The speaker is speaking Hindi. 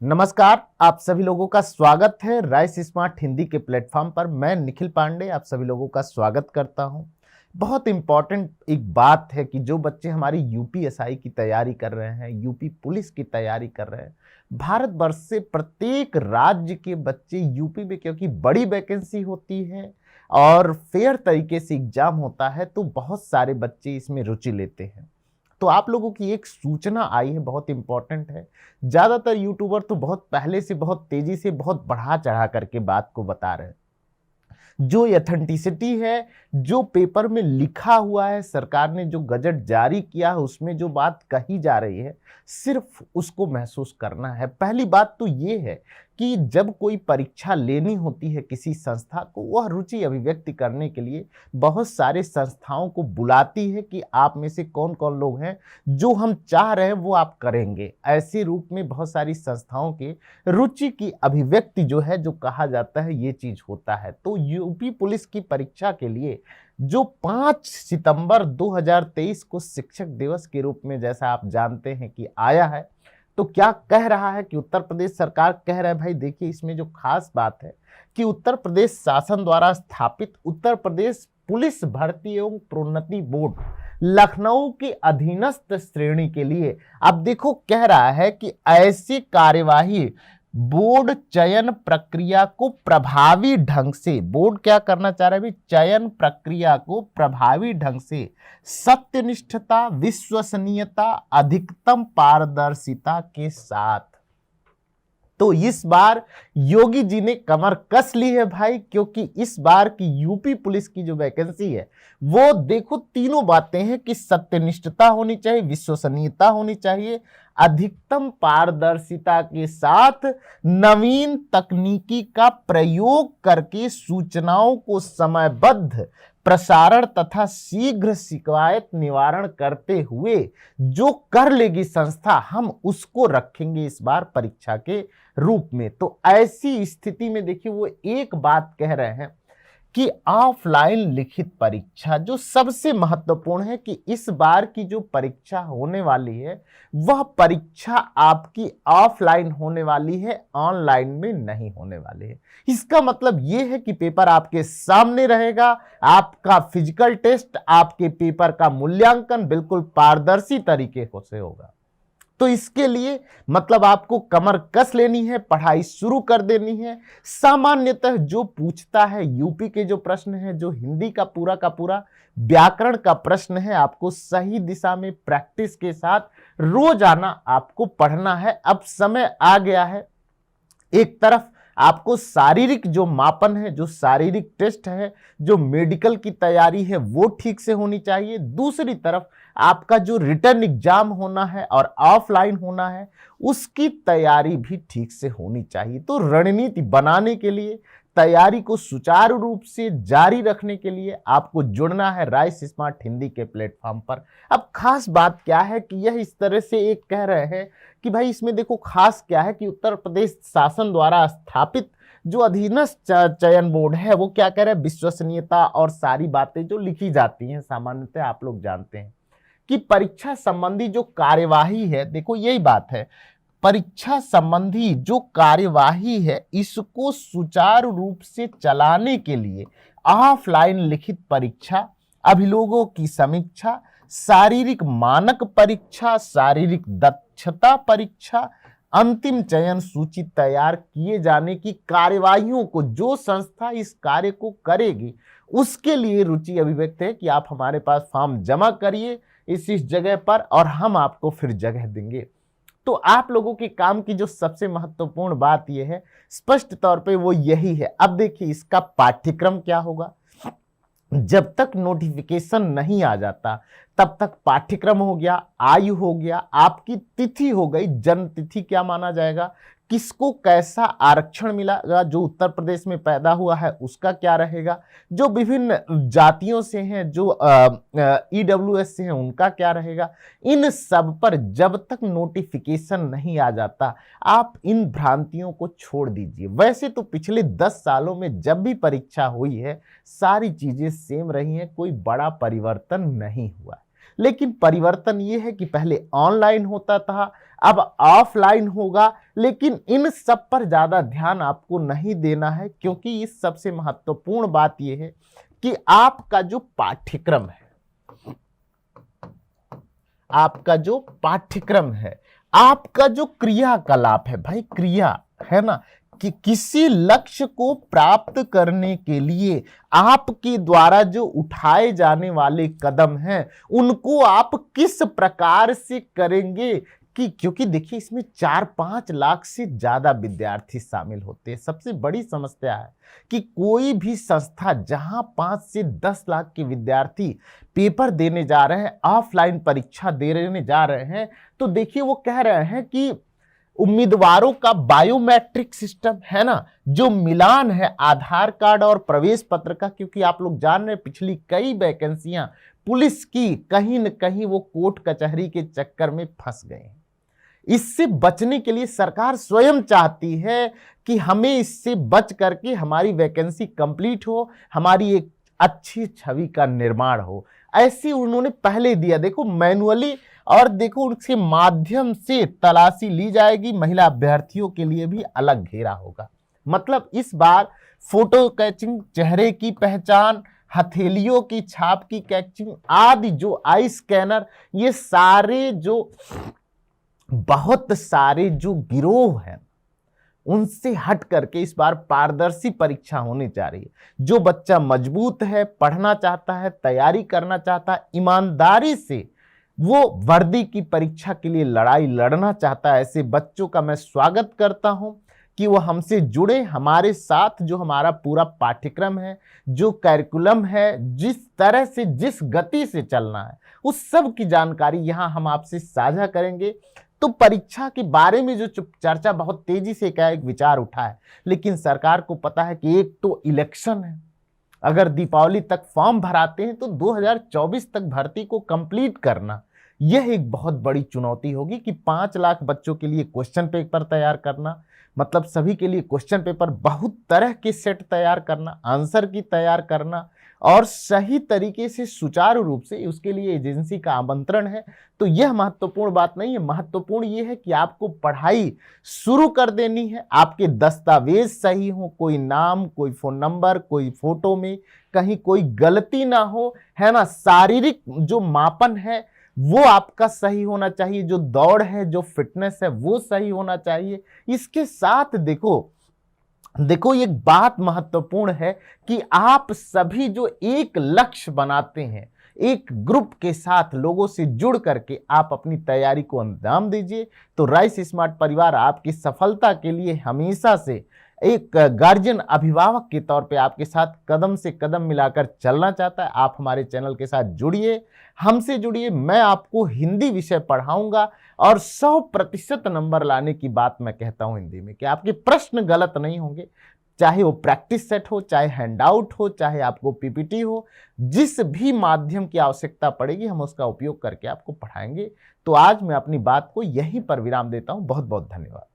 नमस्कार, आप सभी लोगों का स्वागत है राइस स्मार्ट हिंदी के प्लेटफॉर्म पर। मैं निखिल पांडे आप सभी लोगों का स्वागत करता हूं। बहुत इंपॉर्टेंट एक बात है कि जो बच्चे हमारी यूपीएसआई की तैयारी कर रहे हैं, यूपी पुलिस की तैयारी कर रहे हैं, भारत वर्ष से प्रत्येक राज्य के बच्चे यूपी में, क्योंकि बड़ी वैकेंसी होती है और फेयर तरीके से एग्जाम होता है, तो बहुत सारे बच्चे इसमें रुचि लेते हैं। तो आप लोगों की एक सूचना आई है, बहुत इंपॉर्टेंट है। ज्यादातर यूट्यूबर तो बहुत पहले से, बहुत तेजी से, बहुत बढ़ा चढ़ा करके बात को बता रहे हैं। जो एथेंटिसिटी है, जो पेपर में लिखा हुआ है, सरकार ने जो गजट जारी किया है, उसमें जो बात कही जा रही है, सिर्फ उसको महसूस करना है। पहली बात तो ये है कि जब कोई परीक्षा लेनी होती है किसी संस्था को, वह रुचि अभिव्यक्ति करने के लिए बहुत सारे संस्थाओं को बुलाती है कि आप में से कौन कौन लोग हैं जो हम चाह रहे हैं वो आप करेंगे। ऐसे रूप में बहुत सारी संस्थाओं के रुचि की अभिव्यक्ति जो है, जो कहा जाता है, ये चीज होता है। तो यूपी पुलिस की परीक्षा के लिए जो 5 सितंबर 2023 को शिक्षक दिवस के रूप में, जैसा आप जानते हैं कि आया है, तो क्या कह रहा है कि उत्तर प्रदेश सरकार कह रहा है, भाई देखिए इसमें जो खास बात है कि उत्तर प्रदेश शासन द्वारा स्थापित उत्तर प्रदेश पुलिस भर्ती एवं प्रोन्नति बोर्ड लखनऊ के अधीनस्थ श्रेणी के लिए अब देखो कह रहा है कि ऐसी कार्यवाही बोर्ड चयन प्रक्रिया को प्रभावी ढंग से, बोर्ड क्या करना चाह रहा है, चयन प्रक्रिया को प्रभावी ढंग से सत्यनिष्ठता, विश्वसनीयता, अधिकतम पारदर्शिता के साथ। तो इस बार योगी जी ने कमर कस ली है भाई, क्योंकि इस बार की यूपी पुलिस की जो वैकेंसी है वो देखो तीनों बातें हैं कि सत्यनिष्ठता होनी चाहिए, विश्वसनीयता होनी चाहिए, अधिकतम पारदर्शिता के साथ नवीन तकनीकी का प्रयोग करके सूचनाओं को समयबद्ध प्रसारण तथा शीघ्र शिकायत निवारण करते हुए जो कर लेगी संस्था, हम उसको रखेंगे इस बार परीक्षा के रूप में। तो ऐसी स्थिति में देखिए वो एक बात कह रहे हैं कि ऑफलाइन लिखित परीक्षा जो सबसे महत्वपूर्ण है, कि इस बार की जो परीक्षा होने वाली है वह परीक्षा आपकी ऑफलाइन होने वाली है, ऑनलाइन में नहीं होने वाली है। इसका मतलब यह है कि पेपर आपके सामने रहेगा, आपका फिजिकल टेस्ट, आपके पेपर का मूल्यांकन बिल्कुल पारदर्शी तरीके से होगा। तो इसके लिए मतलब आपको कमर कस लेनी है, पढ़ाई शुरू कर देनी है। सामान्यतः जो पूछता है, यूपी के जो प्रश्न है, जो हिंदी का पूरा व्याकरण का प्रश्न है, आपको सही दिशा में प्रैक्टिस के साथ रोजाना आपको पढ़ना है। अब समय आ गया है, एक तरफ आपको शारीरिक जो मापन है, जो शारीरिक टेस्ट है, जो मेडिकल की तैयारी है वो ठीक से होनी चाहिए। दूसरी तरफ आपका जो रिटर्न एग्जाम होना है और ऑफलाइन होना है, उसकी तैयारी भी ठीक से होनी चाहिए। तो रणनीति बनाने के लिए, तैयारी को सुचारू रूप से जारी रखने के लिए आपको जुड़ना है राइस स्मार्ट हिंदी के प्लेटफॉर्म पर। अब खास बात क्या है कि यह इस तरह से एक कह रहे हैं कि भाई इसमें देखो खास क्या है कि उत्तर प्रदेश शासन द्वारा स्थापित जो अधीनस्थ चयन बोर्ड है वो क्या कह रहे हैं, विश्वसनीयता और सारी बातें जो लिखी जाती हैं सामान्यतः आप लोग जानते हैं कि परीक्षा संबंधी जो कार्यवाही है, देखो यही बात है, परीक्षा संबंधी जो कार्यवाही है इसको सुचारू रूप से चलाने के लिए ऑफलाइन लिखित परीक्षा, अभिलोगों की समीक्षा, शारीरिक मानक परीक्षा, शारीरिक दक्षता परीक्षा, अंतिम चयन सूची तैयार किए जाने की कार्यवाहियों को जो संस्था इस कार्य को करेगी उसके लिए रुचि अभिव्यक्त है कि आप हमारे पास फॉर्म जमा करिए इस जगह पर और हम आपको फिर जगह देंगे। तो आप लोगों के काम की जो सबसे महत्वपूर्ण बात यह है, स्पष्ट तौर पे वो यही है। अब देखिए इसका पाठ्यक्रम क्या होगा, जब तक नोटिफिकेशन नहीं आ जाता तब तक पाठ्यक्रम हो गया, आयु हो गया, आपकी तिथि हो गई, जन्म तिथि क्या माना जाएगा, किसको कैसा आरक्षण मिलेगा, जो उत्तर प्रदेश में पैदा हुआ है उसका क्या रहेगा, जो विभिन्न जातियों से हैं, जो ईडब्ल्यूएस से हैं उनका क्या रहेगा। इन सब पर जब तक नोटिफिकेशन नहीं आ जाता आप इन भ्रांतियों को छोड़ दीजिए। वैसे तो पिछले 10 सालों में जब भी परीक्षा हुई है सारी चीजें सेम रही हैं, कोई बड़ा परिवर्तन नहीं हुआ। लेकिन परिवर्तन ये है कि पहले ऑनलाइन होता था, अब ऑफलाइन होगा, लेकिन इन सब पर ज्यादा ध्यान आपको नहीं देना है, क्योंकि इस सबसे महत्वपूर्ण बात यह है कि आपका जो पाठ्यक्रम है, आपका जो पाठ्यक्रम है, आपका जो क्रियाकलाप है, भाई क्रिया है ना, कि किसी लक्ष्य को प्राप्त करने के लिए आपके द्वारा जो उठाए जाने वाले कदम हैं उनको आप किस प्रकार से करेंगे, कि क्योंकि देखिए इसमें 4-5 लाख से ज्यादा विद्यार्थी शामिल होते हैं। सबसे बड़ी समस्या है कि कोई भी संस्था जहां 5 से 10 लाख के विद्यार्थी पेपर देने जा रहे हैं, ऑफलाइन परीक्षा देने जा रहे हैं, तो देखिए वो कह रहे हैं कि उम्मीदवारों का बायोमेट्रिक सिस्टम है ना, जो मिलान है आधार कार्ड और प्रवेश पत्र का, क्योंकि आप लोग जान रहे हैं पिछली कई वैकेंसियां पुलिस की कहीं न कहीं वो कोर्ट कचहरी के चक्कर में फंस गए हैं। इससे बचने के लिए सरकार स्वयं चाहती है कि हमें इससे बच करके हमारी वैकेंसी कंप्लीट हो, हमारी एक अच्छी छवि का निर्माण हो। ऐसे उन्होंने पहले दिया, देखो मैनुअली, और देखो उसके माध्यम से तलाशी ली जाएगी, महिला अभ्यर्थियों के लिए भी अलग घेरा होगा। मतलब इस बार फोटो कैचिंग, चेहरे की पहचान, हथेलियों की छाप की कैचिंग आदि, जो आई स्कैनर, ये सारे जो बहुत सारे जो गिरोह हैं उनसे हट करके इस बार पारदर्शी परीक्षा होने जा रही है। जो बच्चा मजबूत है, पढ़ना चाहता है, तैयारी करना चाहता है, ईमानदारी से वो वर्दी की परीक्षा के लिए लड़ाई लड़ना चाहता है, ऐसे बच्चों का मैं स्वागत करता हूं कि वो हमसे जुड़े, हमारे साथ जो हमारा पूरा पाठ्यक्रम है, जो कैरिकुलम है, जिस तरह से जिस गति से चलना है, उस सब की जानकारी यहां हम आपसे साझा करेंगे। तो परीक्षा के बारे में जो चर्चा बहुत तेजी से एक विचार उठा है, लेकिन सरकार को पता है कि एक तो इलेक्शन है, अगर दीपावली तक फॉर्म भराते हैं तो 2024 तक भर्ती को कंप्लीट करना यह एक बहुत बड़ी चुनौती होगी, कि 5 लाख बच्चों के लिए क्वेश्चन पेपर तैयार करना, मतलब सभी के लिए क्वेश्चन पेपर बहुत तरह के सेट तैयार करना, आंसर की तैयार करना, और सही तरीके से सुचारू रूप से उसके लिए एजेंसी का आमंत्रण है। तो यह महत्वपूर्ण बात नहीं है, महत्वपूर्ण यह है कि आपको पढ़ाई शुरू कर देनी है, आपके दस्तावेज सही हो, कोई नाम, कोई फोन नंबर, कोई फोटो में कहीं कोई गलती ना हो, है ना, शारीरिक जो मापन है वो आपका सही होना चाहिए, जो दौड़ है, जो फिटनेस है वो सही होना चाहिए। इसके साथ देखो एक बात महत्वपूर्ण है कि आप सभी जो एक लक्ष्य बनाते हैं, एक ग्रुप के साथ लोगों से जुड़ करके आप अपनी तैयारी को अंजाम दीजिए। तो राइस स्मार्ट परिवार आपकी सफलता के लिए हमेशा से एक गार्जियन, अभिभावक के तौर पे आपके साथ कदम से कदम मिलाकर चलना चाहता है। आप हमारे चैनल के साथ जुड़िए, हमसे जुड़िए। मैं आपको हिंदी विषय पढ़ाऊंगा और 100% नंबर लाने की बात मैं कहता हूं हिंदी में, कि आपके प्रश्न गलत नहीं होंगे, चाहे वो प्रैक्टिस सेट हो, चाहे हैंडआउट हो, चाहे आपको पीपीटी हो, जिस भी माध्यम की आवश्यकता पड़ेगी हम उसका उपयोग करके आपको पढ़ाएंगे। तो आज मैं अपनी बात को यहीं पर विराम देता हूं। बहुत बहुत धन्यवाद।